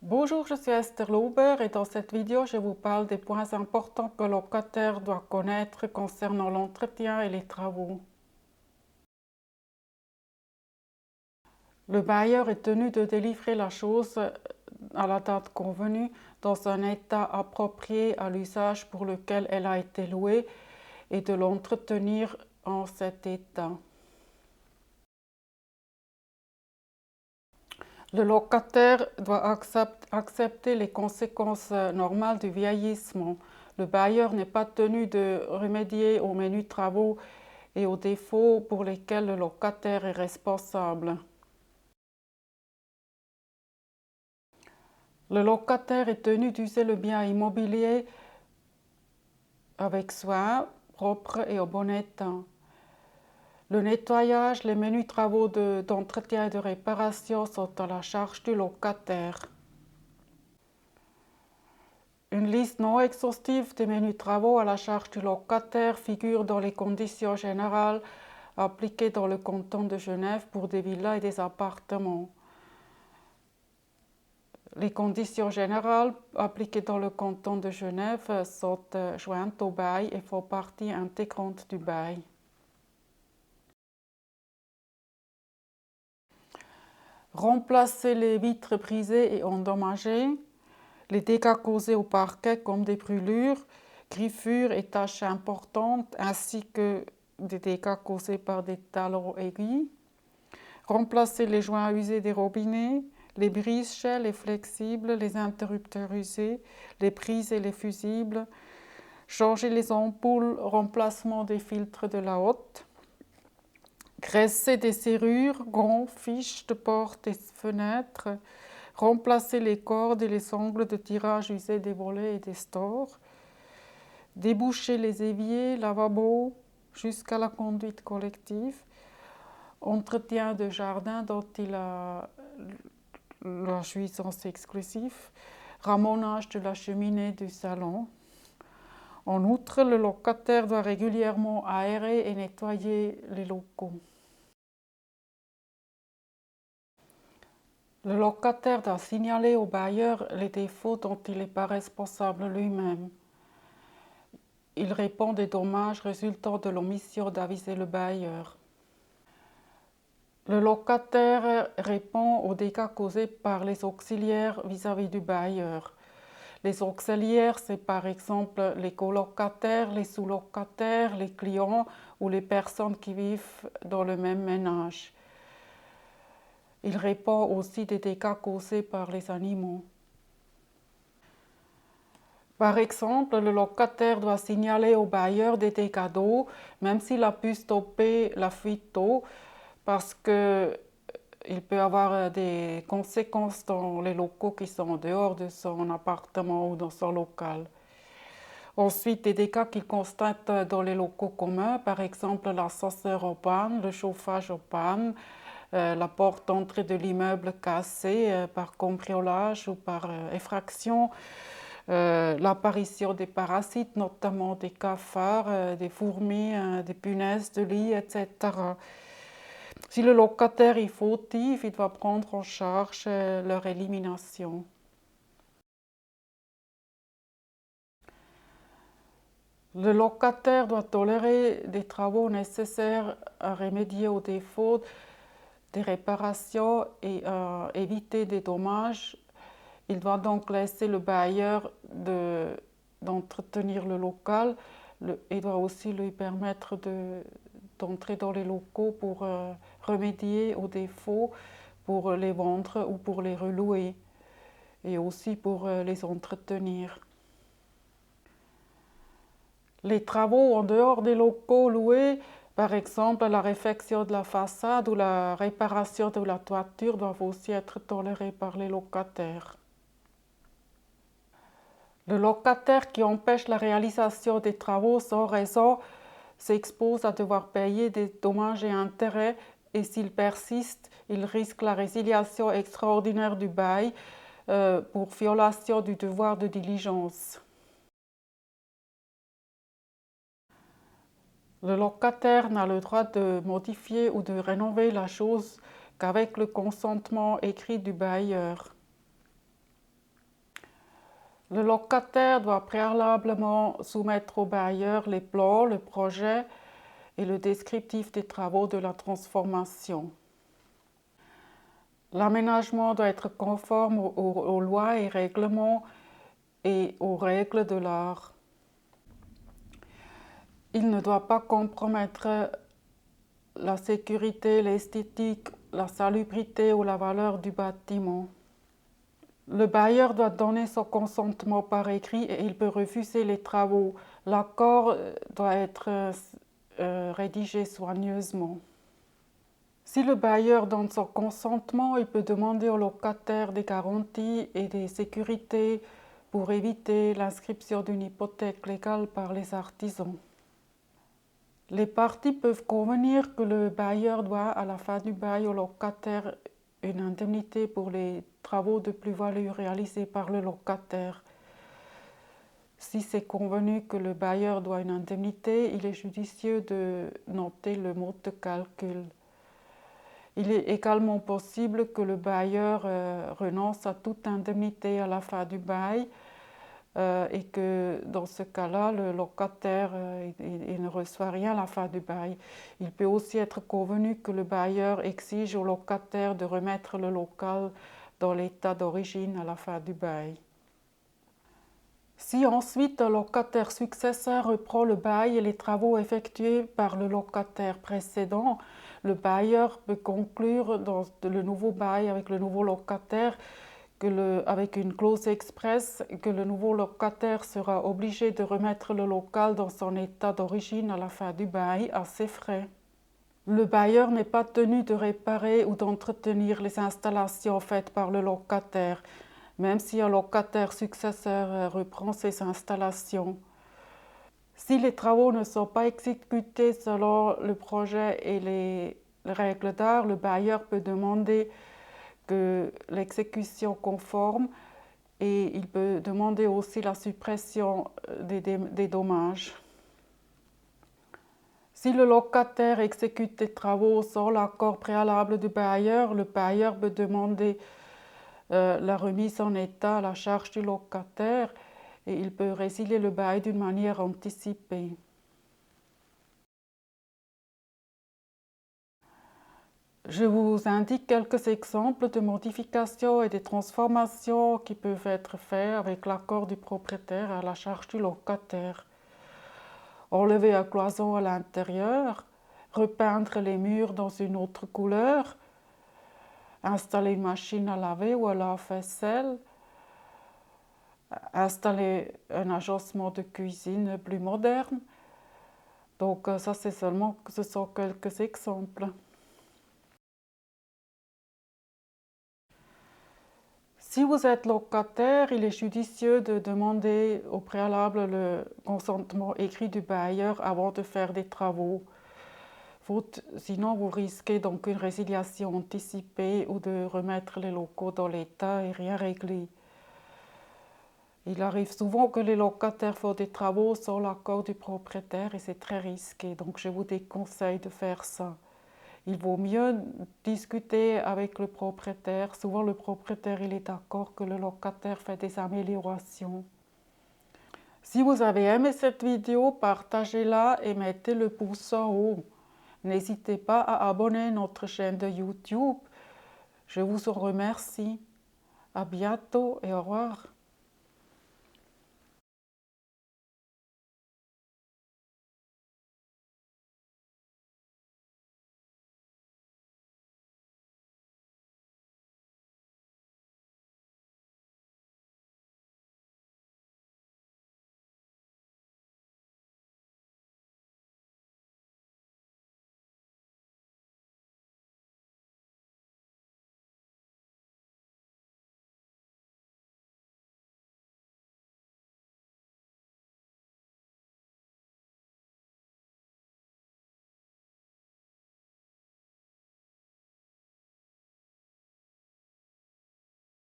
Bonjour, je suis Esther Lauber et dans cette vidéo, je vous parle des points importants que le locataire doit connaître concernant l'entretien et les travaux. Le bailleur est tenu de délivrer la chose à la date convenue dans un état approprié à l'usage pour lequel elle a été louée et de l'entretenir en cet état. Le locataire doit accepter les conséquences normales du vieillissement. Le bailleur n'est pas tenu de remédier aux menus travaux et aux défauts pour lesquels le locataire est responsable. Le locataire est tenu d'user le bien immobilier avec soin, propre et au bon état. Le nettoyage, les menus travaux d'entretien et de réparation sont à la charge du locataire. Une liste non exhaustive des menus travaux à la charge du locataire figure dans les conditions générales appliquées dans le canton de Genève pour des villas et des appartements. Les conditions générales appliquées dans le canton de Genève sont jointes au bail et font partie intégrante du bail. Remplacer les vitres brisées et endommagées, les dégâts causés au parquet comme des brûlures, griffures et taches importantes, ainsi que des dégâts causés par des talons aiguilles. Remplacer les joints usés des robinets, les brise-chais, les flexibles, les interrupteurs usés, les prises et les fusibles. Changer les ampoules, remplacement des filtres de la hotte. Graisser des serrures, gonds, fiches de portes et fenêtres. Remplacer les cordes et les ongles de tirage usés des volets et des stores. Déboucher les éviers, lavabos, jusqu'à la conduite collective. Entretien de jardin dont il a la jouissance exclusive. Ramonage de la cheminée du salon. En outre, le locataire doit régulièrement aérer et nettoyer les locaux. Le locataire doit signaler au bailleur les défauts dont il n'est pas responsable lui-même. Il répond des dommages résultant de l'omission d'aviser le bailleur. Le locataire répond aux dégâts causés par les auxiliaires vis-à-vis du bailleur. Les auxiliaires, c'est par exemple les colocataires, les sous-locataires, les clients ou les personnes qui vivent dans le même ménage. Il répond aussi des dégâts causés par les animaux. Par exemple, le locataire doit signaler au bailleur des dégâts d'eau, même s'il a pu stopper la fuite d'eau, parce qu'il peut avoir des conséquences dans les locaux qui sont en dehors de son appartement ou dans son local. Ensuite, des dégâts qu'il constate dans les locaux communs, par exemple l'ascenseur en panne, le chauffage en panne, la porte d'entrée de l'immeuble cassée par cambriolage ou par effraction, l'apparition des parasites, notamment des cafards, des fourmis, des punaises de lit, etc. Si le locataire est fautif, il doit prendre en charge leur élimination. Le locataire doit tolérer des travaux nécessaires à remédier aux défauts des réparations et à éviter des dommages. Il doit donc laisser le bailleur d'entretenir le local et doit aussi lui permettre d'entrer dans les locaux pour remédier aux défauts, pour les vendre ou pour les relouer et aussi pour les entretenir. Les travaux en dehors des locaux loués, par exemple la réfection de la façade ou la réparation de la toiture, doivent aussi être tolérés par les locataires. Le locataire qui empêche la réalisation des travaux sans raison s'expose à devoir payer des dommages et intérêts et s'il persiste, il risque la résiliation extraordinaire du bail pour violation du devoir de diligence. Le locataire n'a le droit de modifier ou de rénover la chose qu'avec le consentement écrit du bailleur. Le locataire doit préalablement soumettre au bailleur les plans, le projet et le descriptif des travaux de la transformation. L'aménagement doit être conforme aux lois et règlements et aux règles de l'art. Il ne doit pas compromettre la sécurité, l'esthétique, la salubrité ou la valeur du bâtiment. Le bailleur doit donner son consentement par écrit et il peut refuser les travaux. L'accord doit être rédigé soigneusement. Si le bailleur donne son consentement, il peut demander au locataire des garanties et des sécurités pour éviter l'inscription d'une hypothèque légale par les artisans. Les parties peuvent convenir que le bailleur doit à la fin du bail au locataire une indemnité pour les travaux de plus-value réalisés par le locataire. Si c'est convenu que le bailleur doit une indemnité, il est judicieux de noter le mode de calcul. Il est également possible que le bailleur renonce à toute indemnité à la fin du bail et que dans ce cas-là, le locataire il ne reçoit rien à la fin du bail. Il peut aussi être convenu que le bailleur exige au locataire de remettre le local dans l'état d'origine à la fin du bail. Si ensuite un locataire successeur reprend le bail et les travaux effectués par le locataire précédent, le bailleur peut conclure dans le nouveau bail avec le nouveau locataire avec une clause expresse que le nouveau locataire sera obligé de remettre le local dans son état d'origine à la fin du bail à ses frais. Le bailleur n'est pas tenu de réparer ou d'entretenir les installations faites par le locataire, même si un locataire successeur reprend ces installations. Si les travaux ne sont pas exécutés selon le projet et les règles d'art, le bailleur peut demander que l'exécution conforme et il peut demander aussi la suppression des dommages. Si le locataire exécute des travaux sans l'accord préalable du bailleur, le bailleur peut demander la remise en état à la charge du locataire et il peut résilier le bail d'une manière anticipée. Je vous indique quelques exemples de modifications et de transformations qui peuvent être faites avec l'accord du propriétaire à la charge du locataire. Enlever un cloison à l'intérieur, repeindre les murs dans une autre couleur, installer une machine à laver ou à lave-vaisselle, installer un agencement de cuisine plus moderne. Donc ça, ce sont quelques exemples. Si vous êtes locataire, il est judicieux de demander au préalable le consentement écrit du bailleur avant de faire des travaux. Sinon, vous risquez donc une résiliation anticipée ou de remettre les locaux dans l'état et rien régler. Il arrive souvent que les locataires font des travaux sans l'accord du propriétaire et c'est très risqué. Donc je vous déconseille de faire ça. Il vaut mieux discuter avec le propriétaire. Souvent le propriétaire il est d'accord que le locataire fait des améliorations. Si vous avez aimé cette vidéo, partagez-la et mettez le pouce en haut. N'hésitez pas à abonner notre chaîne de YouTube. Je vous en remercie. À bientôt et au revoir.